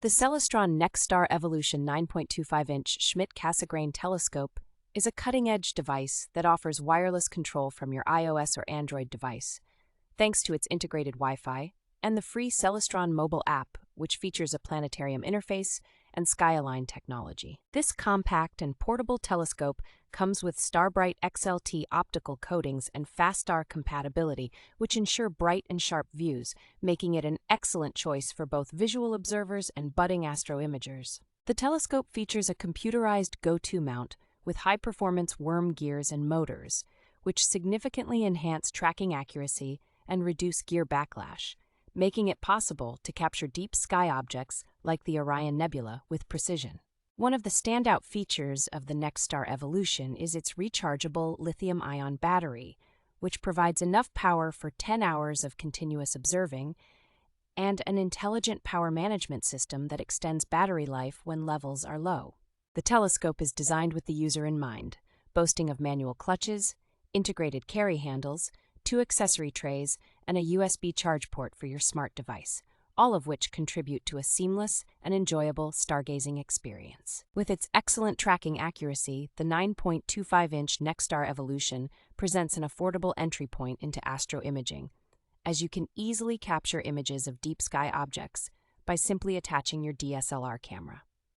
The Celestron NexStar Evolution 9.25-inch Schmidt-Cassegrain Telescope is a cutting-edge device that offers wireless control from your iOS or Android device, thanks to its integrated Wi-Fi and the free Celestron mobile app, which features a planetarium interface and SkyAlign technology. This compact and portable telescope comes with StarBright XLT optical coatings and Fastar compatibility, which ensure bright and sharp views, making it an excellent choice for both visual observers and budding astroimagers. The telescope features a computerized GoTo mount with high-performance worm gears and motors, which significantly enhance tracking accuracy and reduce gear backlash, making it possible to capture deep sky objects like the Orion Nebula with precision. One of the standout features of the NexStar Evolution is its rechargeable lithium-ion battery, which provides enough power for 10 hours of continuous observing, and an intelligent power management system that extends battery life when levels are low. The telescope is designed with the user in mind, boasting of manual clutches, integrated carry handles, 2 accessory trays, and a USB charge port for your smart device, all of which contribute to a seamless and enjoyable stargazing experience. With its excellent tracking accuracy, the 9.25-inch NexStar Evolution presents an affordable entry point into astroimaging, as you can easily capture images of deep sky objects by simply attaching your DSLR camera.